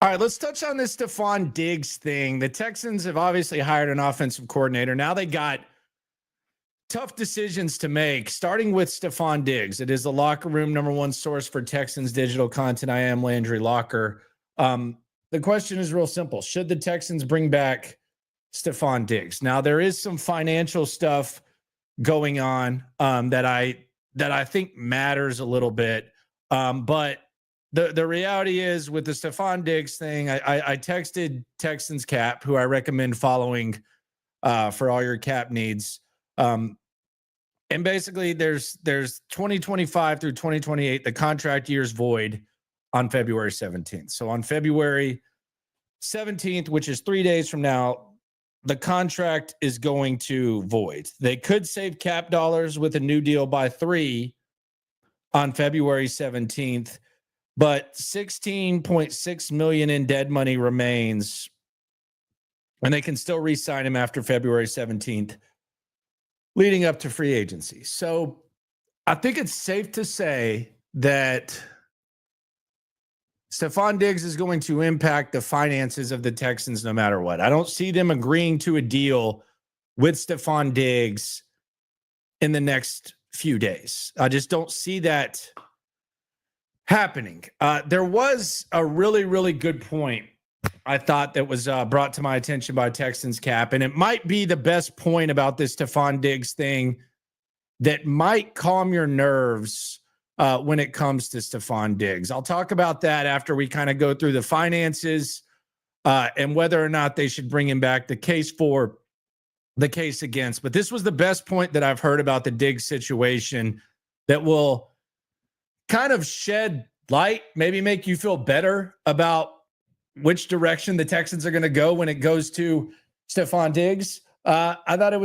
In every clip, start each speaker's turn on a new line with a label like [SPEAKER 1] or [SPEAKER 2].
[SPEAKER 1] All right, let's touch on this Stefon Diggs thing. The Texans have obviously hired an offensive coordinator. Now they got tough decisions to make, starting with Stefon Diggs. It is the locker room number one source for Texans digital content. I am Landry Locker. The question is real simple. Should the Texans bring back Stefon Diggs? Now, there is some financial stuff going on that I think matters a little bit. But the reality is with the Stefon Diggs thing, I texted Texans Cap, who I recommend following for all your cap needs. And basically there's 2025 through 2028, the contract year's void on February 17th. So on February 17th, which is 3 days from now, the contract is going to void. They could save cap dollars with a new deal by 3 on February 17th, but $16.6 million in dead money remains, and they can still re-sign him after February 17th, leading up to free agency. So I think it's safe to say that Stefon Diggs is going to impact the finances of the Texans no matter what. I don't see them agreeing to a deal with Stefon Diggs in the next few days. I just don't see that happening. There was a really, really good point I thought that was brought to my attention by Texans Cap, and it might be the best point about this Stefon Diggs thing that might calm your nerves when it comes to Stefon Diggs. I'll talk about that after we kind of go through the finances and whether or not they should bring him back, the case for, the case against. But this was the best point that I've heard about the Diggs situation that will kind of shed light, maybe make you feel better about which direction the Texans are going to go when it goes to Stefon Diggs. I thought it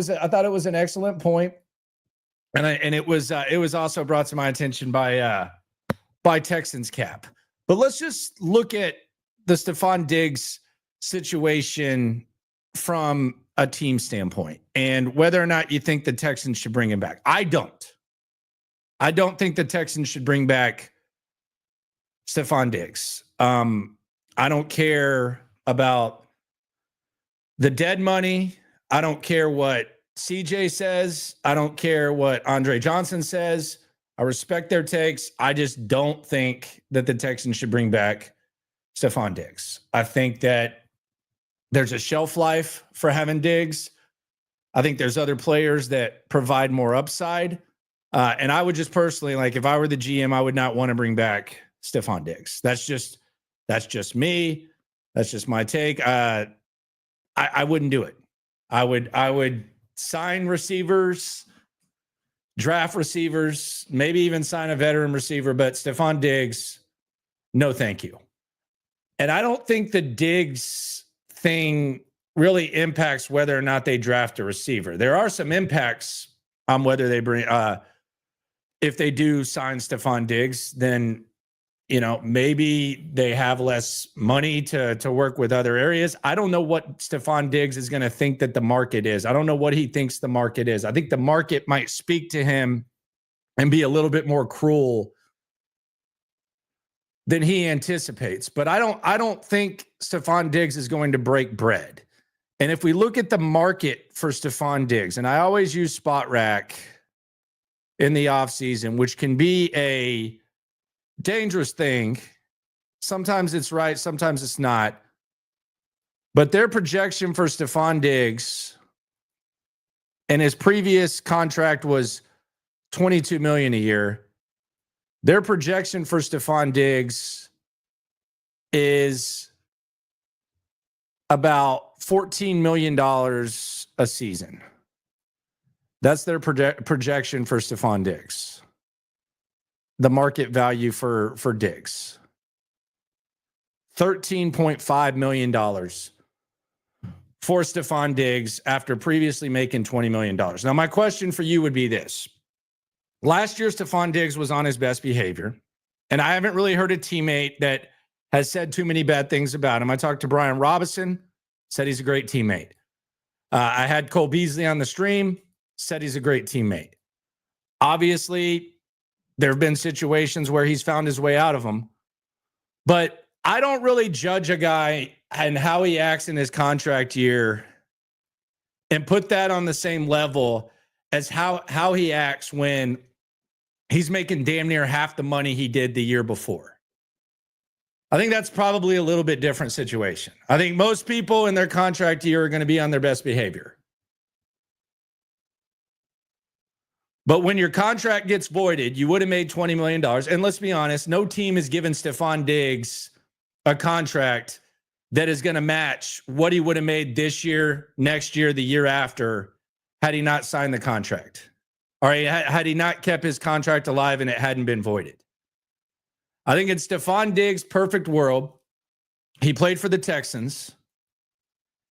[SPEAKER 1] was an excellent point. And it was also brought to my attention by Texans Cap. But let's just look at the Stefon Diggs situation from a team standpoint and whether or not you think the Texans should bring him back. I don't think the Texans should bring back Stefon Diggs. I don't care about the dead money. I don't care what CJ says. I don't care what Andre Johnson says. I respect their takes. I just don't think that the Texans should bring back Stefon Diggs. I think that there's a shelf life for having Diggs. I think there's other players that provide more upside. And I would just personally, like, if I were the GM, I would not want to bring back Stefon Diggs. That's just me. That's just my take. I wouldn't do it. I would sign receivers, draft receivers, maybe even sign a veteran receiver, but Stefon Diggs, no thank you. And I don't think the Diggs thing really impacts whether or not they draft a receiver. There are some impacts on whether they bring, if they do sign Stefon Diggs, then, you know, maybe they have less money to work with other areas. I don't know what Stefon Diggs is going to think that the market is. I don't know what he thinks the market is. I think the market might speak to him and be a little bit more cruel than he anticipates. But I don't think Stefon Diggs is going to break bread. And if we look at the market for Stefon Diggs, and I always use Spot Rack in the offseason, which can be a dangerous thing. Sometimes it's right, sometimes it's not. But their projection for Stefon Diggs, and his previous contract was $22 million a year. Their projection for Stefon Diggs is about $14 million a season. That's their projection for Stefon Diggs. The market value for Diggs. $13.5 million for Stefon Diggs after previously making $20 million. Now, my question for you would be this. Last year, Stefon Diggs was on his best behavior, and I haven't really heard a teammate that has said too many bad things about him. I talked to Brian Robinson, said he's a great teammate. I had Cole Beasley on the stream, said he's a great teammate. Obviously, there have been situations where he's found his way out of them. But I don't really judge a guy and how he acts in his contract year and put that on the same level as how he acts when he's making damn near half the money he did the year before. I think that's probably a little bit different situation. I think most people in their contract year are going to be on their best behavior. But when your contract gets voided, you would have made $20 million. And let's be honest, no team has given Stefon Diggs a contract that is going to match what he would have made this year, next year, the year after, had he not signed the contract. Or had he not kept his contract alive and it hadn't been voided. I think in Stefon Diggs' perfect world, he played for the Texans.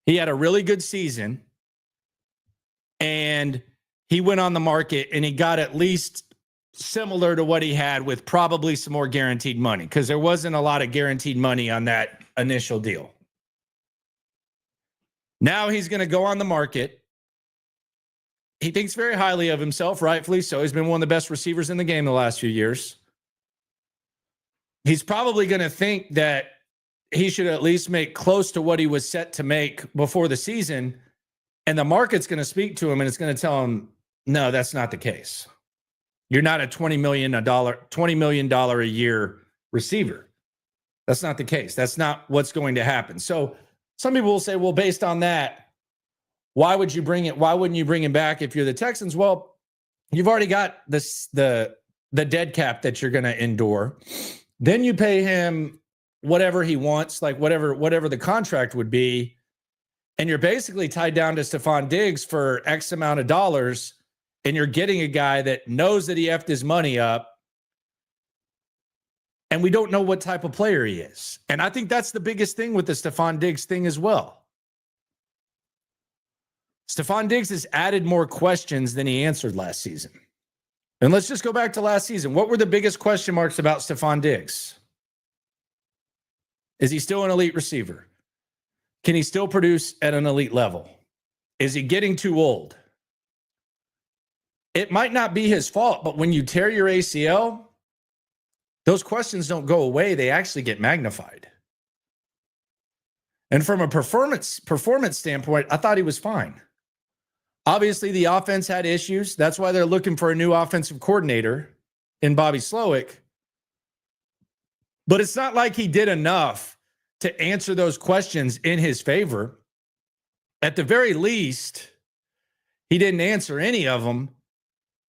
[SPEAKER 1] He had a really good season. And he went on the market and he got at least similar to what he had with probably some more guaranteed money because there wasn't a lot of guaranteed money on that initial deal. Now he's going to go on the market. He thinks very highly of himself, rightfully so. He's been one of the best receivers in the game the last few years. He's probably going to think that he should at least make close to what he was set to make before the season. And the market's going to speak to him and it's going to tell him, no, that's not the case. You're not a $20 million a year receiver. That's not the case. That's not what's going to happen. So some people will say, well, based on that, why would you bring it? Why wouldn't you bring him back if you're the Texans? Well, you've already got the dead cap that you're going to endure. Then you pay him whatever he wants, like whatever the contract would be. And you're basically tied down to Stefon Diggs for X amount of dollars. And you're getting a guy that knows that he effed his money up. And we don't know what type of player he is. And I think that's the biggest thing with the Stefon Diggs thing as well. Stefon Diggs has added more questions than he answered last season. And let's just go back to last season. What were the biggest question marks about Stefon Diggs? Is he still an elite receiver? Can he still produce at an elite level? Is he getting too old? It might not be his fault, but when you tear your ACL, those questions don't go away. They actually get magnified. And from a performance standpoint, I thought he was fine. Obviously, the offense had issues. That's why they're looking for a new offensive coordinator in Bobby Slowick. But it's not like he did enough to answer those questions in his favor. At the very least, he didn't answer any of them.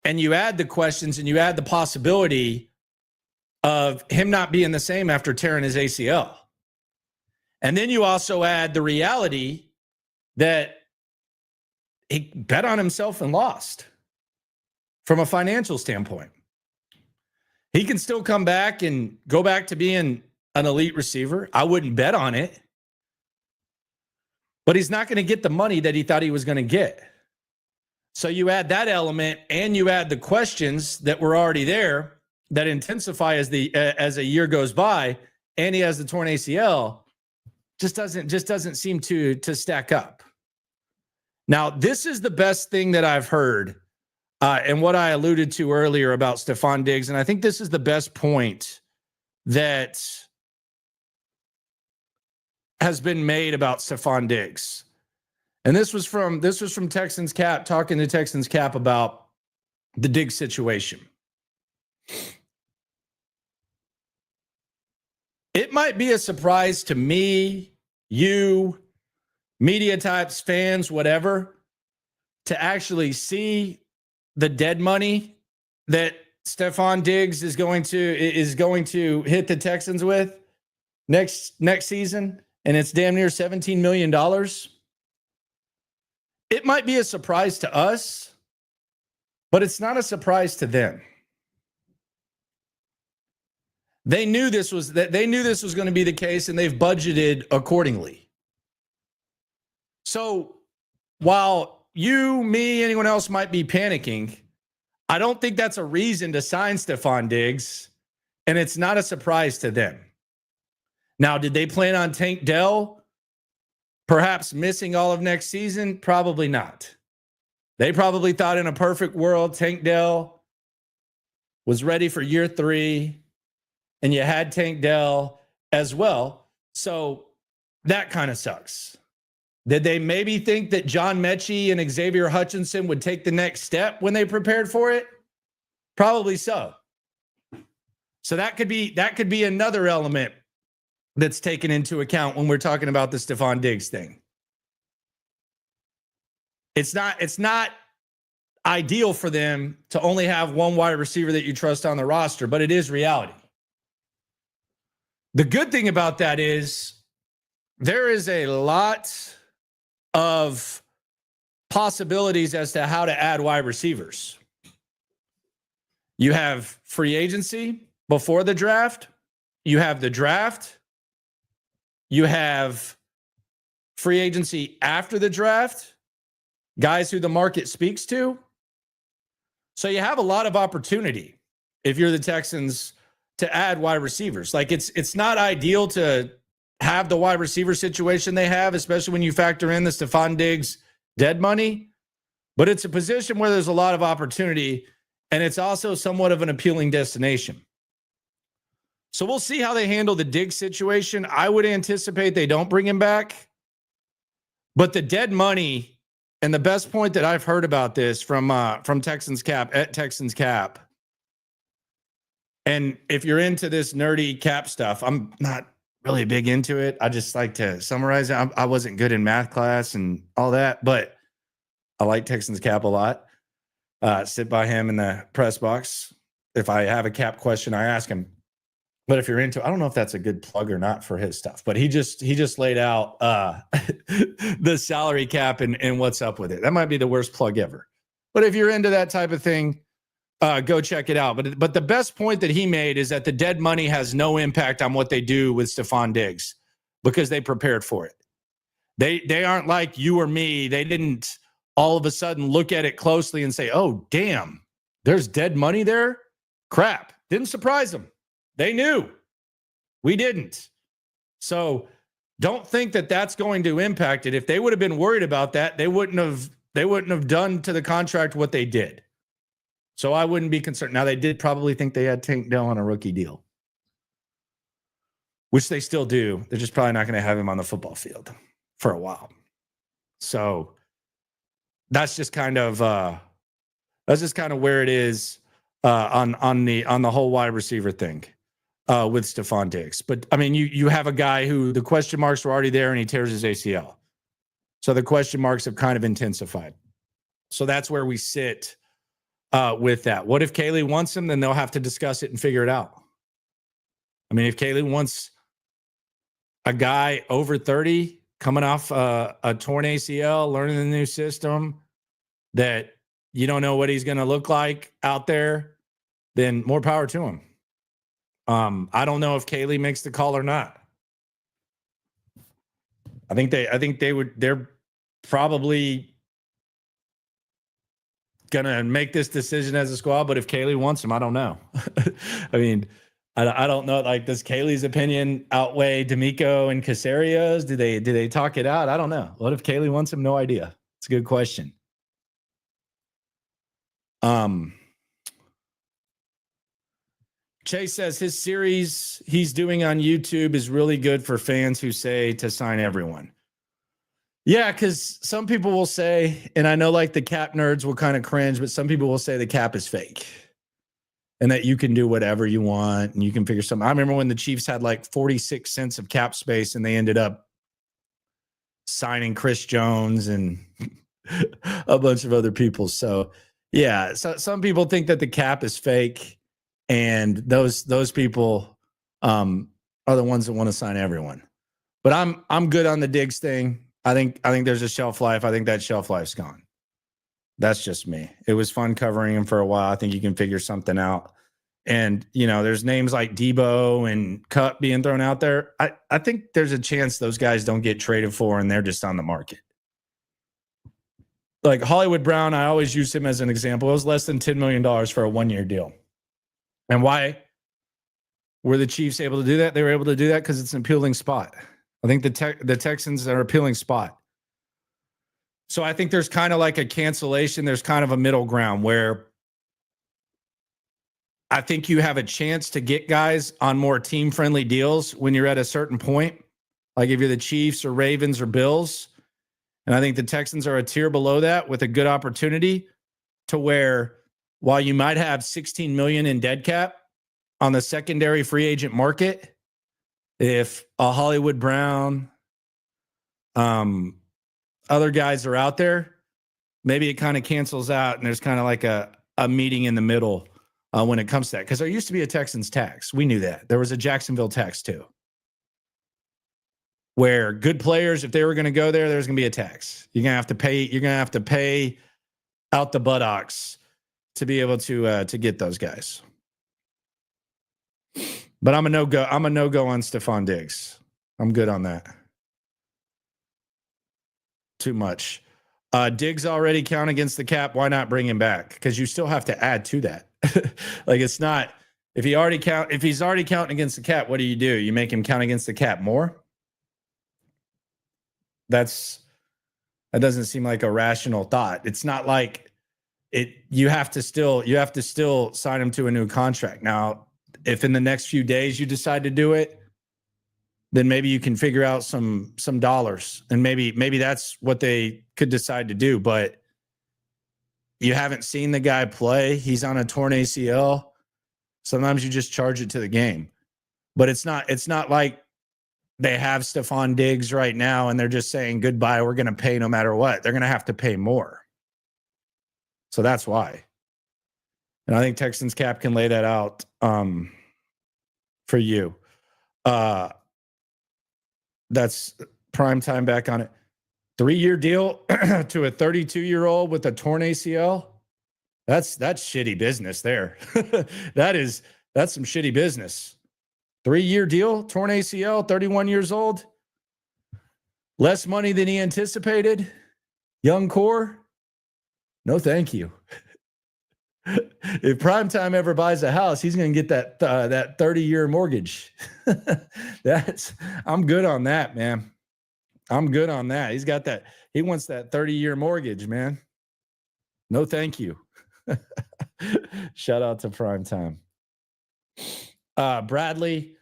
[SPEAKER 1] And you add the questions and you add the possibility of him not being the same after tearing his ACL. And then you also add the reality that he bet on himself and lost from a financial standpoint. He can still come back and go back to being an elite receiver. I wouldn't bet on it. But he's not going to get the money that he thought he was going to get. So you add that element and you add the questions that were already there that intensify as a year goes by, and he has the torn ACL, just doesn't seem to stack up. Now, this is the best thing that I've heard, and what I alluded to earlier about Stefon Diggs, and I think this is the best point that has been made about Stefon Diggs. And this was from Texans Cap, talking to Texans Cap about the Diggs situation. It might be a surprise to me, you, media types, fans, whatever, to actually see the dead money that Stefon Diggs is going to hit the Texans with next season, and it's damn near $17 million. It might be a surprise to us, but it's not a surprise to them. They knew this was going to be the case, and they've budgeted accordingly. So while you, me, anyone else might be panicking, I don't think that's a reason to sign Stefon Diggs, and it's not a surprise to them. Now, did they plan on Tank Dell perhaps missing all of next season? Probably not. They probably thought in a perfect world, Tank Dell was ready for year 3, and you had Tank Dell, as well. So that kind of sucks. Did they maybe think that John Mechie and Xavier Hutchinson would take the next step when they prepared for it? Probably so. So that could be another element that's taken into account when we're talking about the Stefon Diggs thing. It's not ideal for them to only have one wide receiver that you trust on the roster, but it is reality. The good thing about that is there is a lot of possibilities as to how to add wide receivers. You have free agency before the draft. You have the draft. You have free agency after the draft. Guys who the market speaks to. So you have a lot of opportunity if you're the Texans to add wide receivers. Like it's not ideal to have the wide receiver situation they have, especially when you factor in the Stefon Diggs dead money. But it's a position where there's a lot of opportunity, and it's also somewhat of an appealing destination. So we'll see how they handle the Diggs situation. I would anticipate they don't bring him back. But the dead money, and the best point that I've heard about this from Texans Cap at Texans Cap. And if you're into this nerdy cap stuff, I'm not really big into it. I just like to summarize it. I wasn't good in math class and all that, but I like Texans Cap a lot. Sit by him in the press box. If I have a cap question, I ask him. But if you're into, I don't know if that's a good plug or not for his stuff, but he just laid out the salary cap and what's up with it. That might be the worst plug ever. But if you're into that type of thing, go check it out. But the best point that he made is that the dead money has no impact on what they do with Stefon Diggs because they prepared for it. They aren't like you or me. They didn't all of a sudden look at it closely and say, oh, damn, there's dead money there? Crap. Didn't surprise them. They knew. We didn't. So don't think that that's going to impact it. If they would have been worried about that, they wouldn't have done to the contract what they did. So I wouldn't be concerned. Now, they did probably think they had Tank Dell on a rookie deal, which they still do. They're just probably not going to have him on the football field for a while. So that's just kind of where it is on the whole wide receiver thing with Stefon Diggs. But I mean, you have a guy who the question marks were already there and he tears his ACL. So the question marks have kind of intensified. So that's where we sit with that. What if Kaylee wants him? Then they'll have to discuss it and figure it out. I mean, if Kaylee wants a guy over 30 coming off a torn ACL, learning the new system, that you don't know what he's going to look like out there, then more power to him. I don't know if Kaylee makes the call or not. They're probably gonna make this decision as a squad, but if Kaylee wants him, I don't know. I mean, I don't know. Like, does Kaylee's opinion outweigh D'Amico and Casario's? Do they talk it out? I don't know. What if Kaylee wants him? No idea. It's a good question. Chase says his series he's doing on YouTube is really good for fans who say to sign everyone. Yeah, because some people will say, and I know like the cap nerds will kind of cringe, but some people will say the cap is fake and that you can do whatever you want and you can figure something. I remember when the Chiefs had like 46 cents of cap space and they ended up signing Chris Jones and a bunch of other people. So yeah, so some people think that the cap is fake. And those people are the ones that want to sign everyone. But I'm good on the Diggs thing. I think there's a shelf life. I think that shelf life's gone. That's just me. It was fun covering him for a while. I think you can figure something out. And, you know, there's names like Debo and Cup being thrown out there. I think there's a chance those guys don't get traded for and they're just on the market. Like Hollywood Brown, I always use him as an example. It was less than $10 million for a one-year deal. And why were the Chiefs able to do that? They were able to do that because it's an appealing spot. I think the Texans are an appealing spot. So I think there's kind of like a cancellation. There's kind of a middle ground where I think you have a chance to get guys on more team-friendly deals when you're at a certain point, like if you're the Chiefs or Ravens or Bills. And I think the Texans are a tier below that with a good opportunity to where while you might have $16 million in dead cap on the secondary free agent market, if a Hollywood Brown, other guys are out there, maybe it kind of cancels out and there's kind of like a meeting in the middle when it comes to that. Because there used to be a Texans tax. We knew that. There was a Jacksonville tax too, where good players, if they were going to go there, there's going to be a tax. You're going to have to pay. You're going to have to pay out the buttocks to be able to get those guys. But I'm a no-go. I'm a no-go on Stefon Diggs. I'm good on that. Too much. Diggs already count against the cap. Why not bring him back? Because you still have to add to that. Like it's not if he's already counting against the cap. What do? You make him count against the cap more? That doesn't seem like a rational thought. It's not like it. You have to still sign him to a new contract. Now, if in the next few days you decide to do it, then maybe you can figure out some dollars, and maybe that's what they could decide to do. But you haven't seen the guy play. He's on a torn ACL. Sometimes you just charge it to the game. But it's not like they have Stefon Diggs right now and they're just saying goodbye. We're going to pay no matter what. They're going to have to pay more. So that's why. And I think Texans cap can lay that out for you. That's prime time back on it. 3-year deal to a 32-year-old with a torn ACL. That's shitty business there. That's some shitty business. 3-year deal, torn ACL, 31 years old. Less money than he anticipated. Young core. No, thank you. If Primetime ever buys a house, he's going to get that 30-year mortgage. I'm good on that, man. I'm good on that. He's got that. He wants that 30-year mortgage, man. No, thank you. Shout out to Primetime. Bradley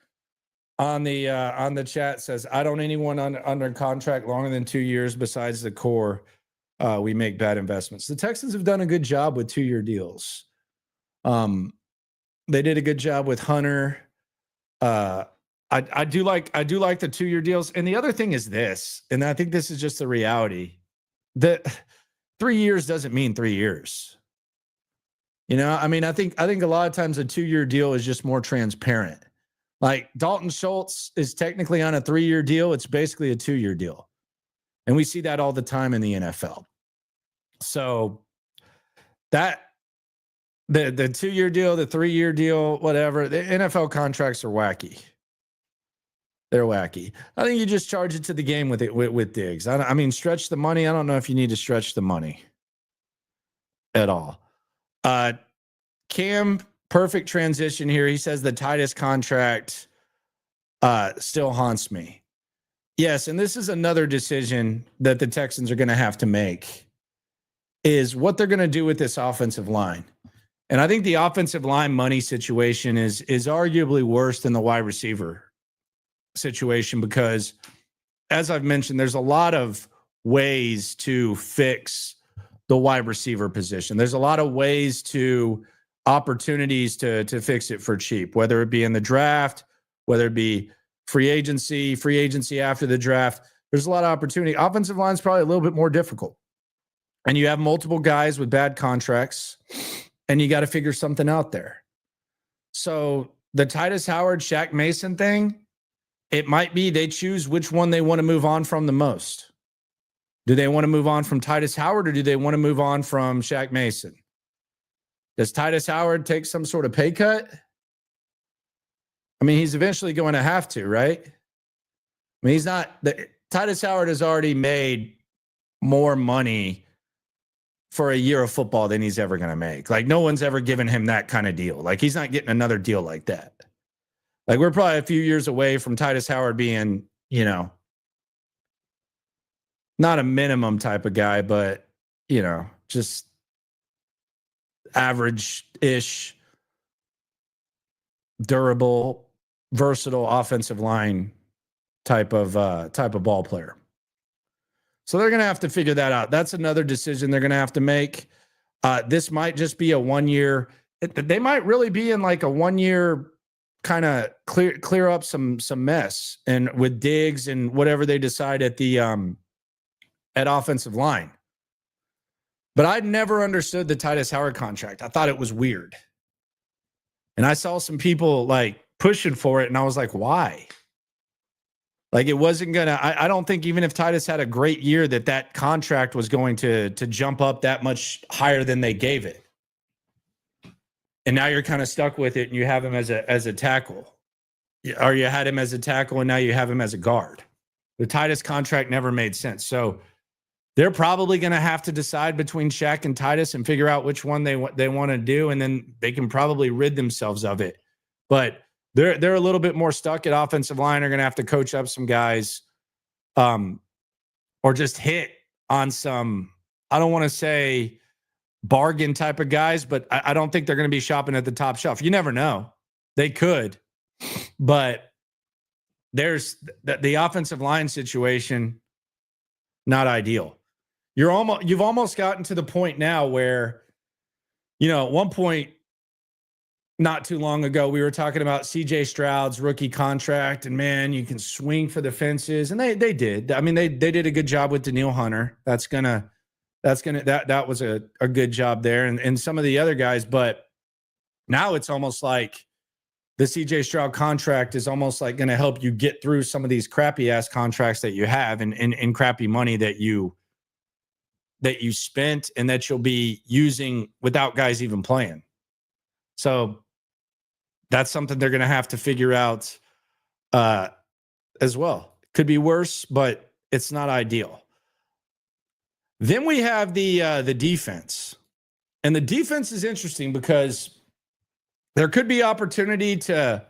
[SPEAKER 1] on the chat says, I don't anyone under contract longer than 2 years besides the core. We make bad investments. The Texans have done a good job with 2-year deals. They did a good job with Hunter. I do like the 2-year deals. And the other thing is this, and I think this is just the reality, that 3 years doesn't mean 3 years. You know, I mean, I think a lot of times a 2-year deal is just more transparent. Like Dalton Schultz is technically on a 3-year deal. It's basically a 2-year deal. And we see that all the time in the NFL. So that the 2-year deal, the 3-year deal, whatever, the NFL contracts are wacky. They're wacky. I think you just charge it to the game with Diggs. I mean, stretch the money. I don't know if you need to stretch the money at all. Cam, perfect transition here. He says the Titus contract still haunts me. Yes, and this is another decision that the Texans are going to have to make, is what they're going to do with this offensive line. And I think the offensive line money situation is arguably worse than the wide receiver situation, because as I've mentioned, there's a lot of ways to fix the wide receiver position. There's a lot of ways to opportunities to fix it for cheap, whether it be in the draft, whether it be free agency after the draft. There's a lot of opportunity. Offensive line is probably a little bit more difficult. And you have multiple guys with bad contracts, and you got to figure something out there. So the Titus Howard, Shaq Mason thing, it might be they choose which one they want to move on from the most. Do they want to move on from Titus Howard, or do they want to move on from Shaq Mason? Does Titus Howard take some sort of pay cut? I mean, he's eventually going to have to, right? I mean, Titus Howard has already made more money for a year of football than he's ever going to make. Like, no one's ever given him that kind of deal. Like, he's not getting another deal like that. Like, we're probably a few years away from Titus Howard being, you know, not a minimum type of guy, but, you know, just average-ish durable, versatile offensive line type of ball player. So they're going to have to figure that out. That's another decision they're going to have to make. This might just be a 1 year. They might really be in like a 1 year kind of clear up some mess, and with Diggs and whatever they decide at the at offensive line. But I'd never understood the Titus Howard contract. I thought it was weird. And I saw some people like pushing for it, and I was like, why? Like, it wasn't going to, I don't think even if Titus had a great year that contract was going to jump up that much higher than they gave it. And now you're kind of stuck with it, and you have him as a tackle. Or you had him as a tackle, and now you have him as a guard. The Titus contract never made sense. So they're probably going to have to decide between Shaq and Titus and figure out which one they want to do, and then they can probably rid themselves of it. But they're a little bit more stuck at offensive line. They're going to have to coach up some guys, or just hit on some, I don't want to say bargain type of guys, but I don't think they're going to be shopping at the top shelf. You never know. They could, but there's the offensive line situation, not ideal. You've almost gotten to the point now where, at one point, not too long ago, we were talking about CJ Stroud's rookie contract, and man, you can swing for the fences, and they did. I mean, they did a good job with Danielle Hunter. That was a good job there, and some of the other guys. But now it's almost like the CJ Stroud contract is almost like going to help you get through some of these crappy ass contracts that you have, and crappy money that you spent and that you'll be using without guys even playing. So that's something they're going to have to figure out as well. Could be worse, but it's not ideal. Then we have the defense. And the defense is interesting because there could be opportunity to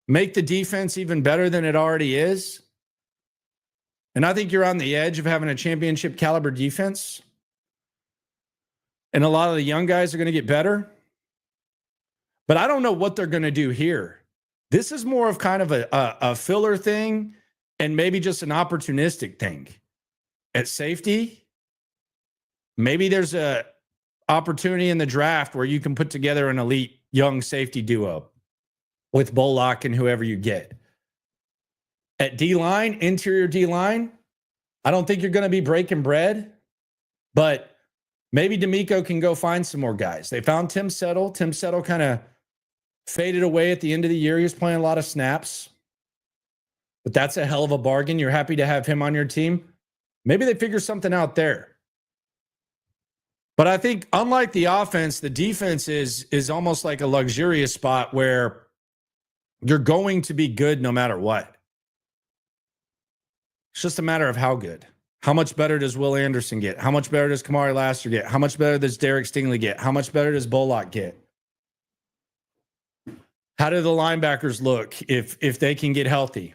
[SPEAKER 1] make the defense even better than it already is. And I think you're on the edge of having a championship caliber defense. And a lot of the young guys are going to get better. But I don't know what they're going to do here. This is more of kind of a filler thing, and maybe just an opportunistic thing. At safety, maybe there's a opportunity in the draft where you can put together an elite young safety duo with Bullock and whoever you get. At D-line, interior D-line, I don't think you're going to be breaking bread, but maybe D'Amico can go find some more guys. They found Tim Settle. Tim Settle kind of faded away at the end of the year. He was playing a lot of snaps, but that's a hell of a bargain. You're happy to have him on your team. Maybe they figure something out there. But I think unlike the offense, the defense is almost like a luxurious spot where you're going to be good no matter what. It's just a matter of how good. How much better does Will Anderson get? How much better does Kamari Lassiter get? How much better does Derek Stingley get? How much better does Bullock get? How do the linebackers look if they can get healthy?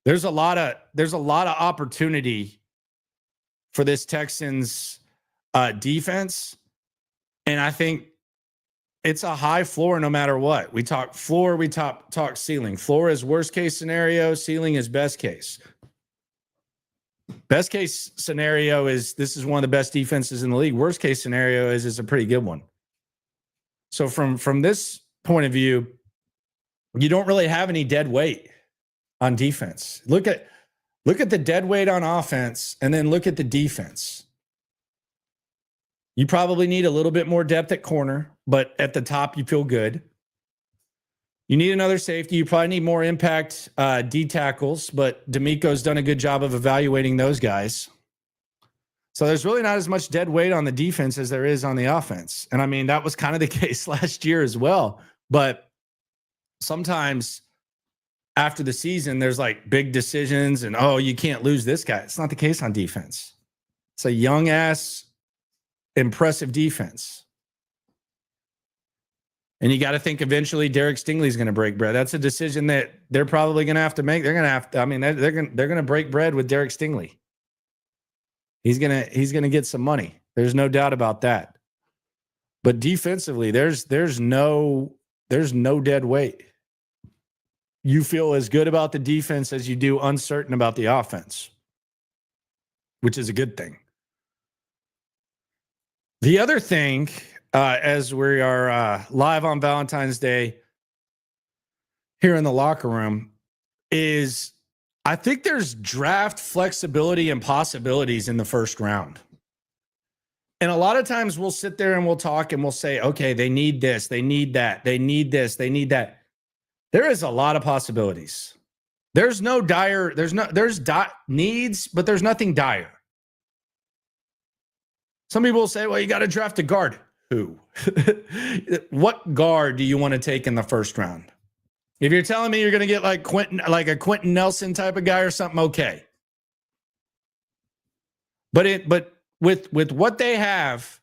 [SPEAKER 1] There's a lot of opportunity for this Texans defense, and I think it's a high floor no matter what. We talk floor, we talk ceiling. Floor is worst case scenario, ceiling is best case. Best case scenario is this is one of the best defenses in the league. Worst case scenario is it's a pretty good one. So from this point of view, you don't really have any dead weight on defense. Look at the dead weight on offense, and then look at the defense. You probably need a little bit more depth at corner, but at the top you feel good. You need another safety. You probably need more impact D tackles, but D'Amico's done a good job of evaluating those guys. So there's really not as much dead weight on the defense as there is on the offense. And I mean, that was kind of the case last year as well. But sometimes after the season, there's like big decisions and, oh, you can't lose this guy. It's not the case on defense. It's a young ass, impressive defense. And you got to think eventually Derek Stingley's going to break bread. That's a decision that they're probably going to have to make. They're going to have to, I mean, they're going to break bread with Derek Stingley. He's going to get some money. There's no doubt about that. But defensively, there's no There's no dead weight. You feel as good about the defense as you do uncertain about the offense, which is a good thing. The other thing, as we are live on Valentine's Day here in the locker room, is I think there's draft flexibility and possibilities in the first round. And a lot of times we'll sit there and we'll talk and we'll say, okay, they need this, they need that, they need this, they need that. There is a lot of possibilities. There's no dire, there's needs, but there's nothing dire. Some people will say, well, you got to draft a guard. Who? What guard do you want to take in the first round? If you're telling me you're going to get like a Quentin Nelson type of guy or something, okay. But with what they have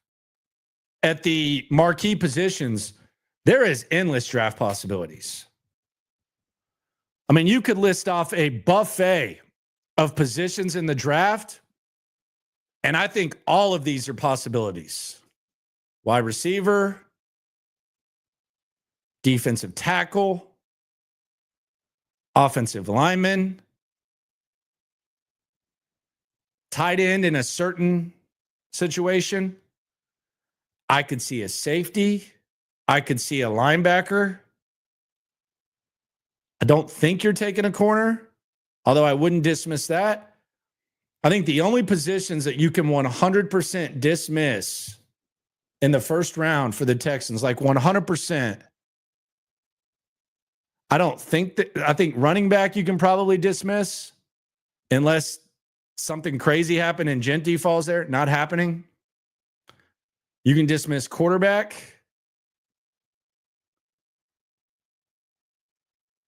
[SPEAKER 1] at the marquee positions, there is endless draft possibilities. I mean, you could list off a buffet of positions in the draft, and I think all of these are possibilities. Wide receiver, defensive tackle, offensive lineman, tight end in a certain situation. I could see a safety. I could see a linebacker. I don't think you're taking a corner, although I wouldn't dismiss that. I think the only positions that you can 100% dismiss in the first round for the Texans, like 100%, I think running back you can probably dismiss unless something crazy happened and Gentry falls there. Not happening. You can dismiss quarterback.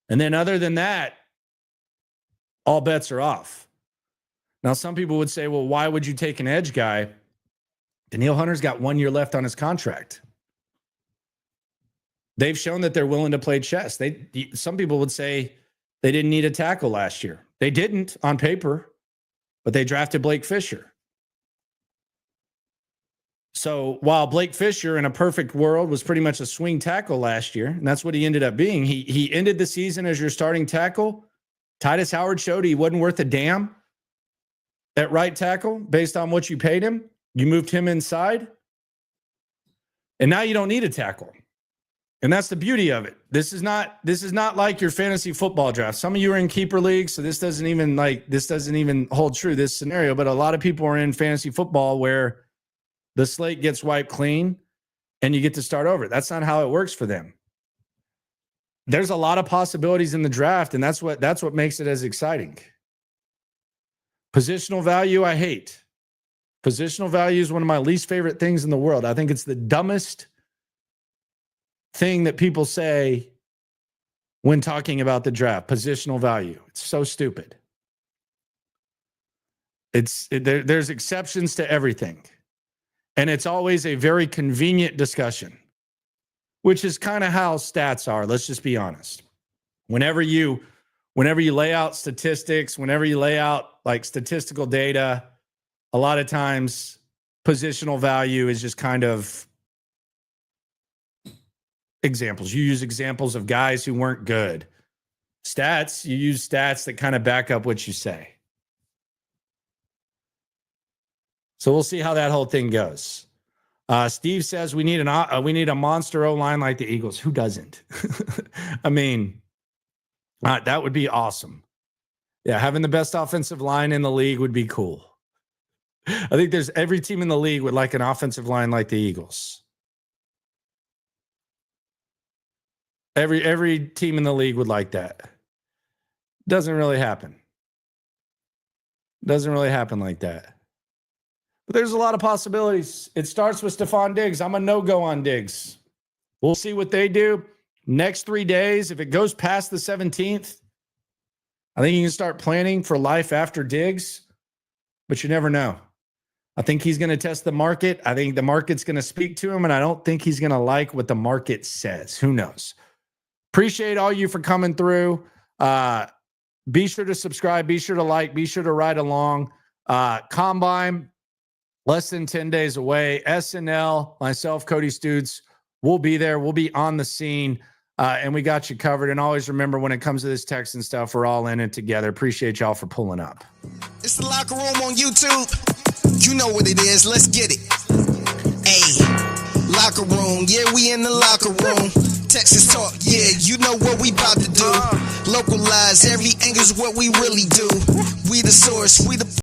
[SPEAKER 1] And then other than that, all bets are off. Now, some people would say, well, why would you take an edge guy? Danielle Hunter's got 1 year left on his contract. They've shown that they're willing to play chess. Some people would say they didn't need a tackle last year. They didn't on paper, but they drafted Blake Fisher. So while Blake Fisher in a perfect world was pretty much a swing tackle last year, and that's what he ended up being, he ended the season as your starting tackle. Titus Howard showed he wasn't worth a damn at right tackle based on what you paid him. You moved him inside, and now you don't need a tackle. And that's the beauty of it. This is not like your fantasy football draft. Some of you are in keeper leagues, so this doesn't even hold true, this scenario. But a lot of people are in fantasy football where the slate gets wiped clean and you get to start over. That's not how it works for them. There's a lot of possibilities in the draft, and that's what makes it as exciting. Positional value, I hate. Positional value is one of my least favorite things in the world. I think it's the dumbest thing that people say when talking about the draft. Positional value. It's so stupid. There's exceptions to everything. And it's always a very convenient discussion, which is kind of how stats are. Let's just be honest. Whenever you lay out statistics, whenever you lay out like statistical data, a lot of times positional value is just kind of examples. You use examples of guys who weren't good. Stats, you use stats that kind of back up what you say. So we'll see how that whole thing goes. Steve says we need a monster O-line like the Eagles. Who doesn't? I mean, that would be awesome. Yeah, having the best offensive line in the league would be cool. I think there's every team in the league would like an offensive line like the Eagles. Every team in the league would like that. Doesn't really happen. Doesn't really happen like that. But there's a lot of possibilities. It starts with Stefon Diggs. I'm a no-go on Diggs. We'll see what they do. Next 3 days, if it goes past the 17th, I think you can start planning for life after Diggs, but you never know. I think he's going to test the market. I think the market's going to speak to him, and I don't think he's going to like what the market says. Who knows? Appreciate all you for coming through. Be sure to subscribe. Be sure to like. Be sure to ride along. Combine, less than 10 days away. SNL, myself, Cody Stoots, we'll be there. We'll be on the scene. And we got you covered. And always remember, when it comes to this Texan stuff, we're all in it together. Appreciate y'all for pulling up.
[SPEAKER 2] It's the Locker Room on YouTube. You know what it is. Let's get it. Hey, Locker Room. Yeah, we in the locker room. Texas talk. Yeah, you know what we about to do. Localize every angle's what we really do. We the source. We the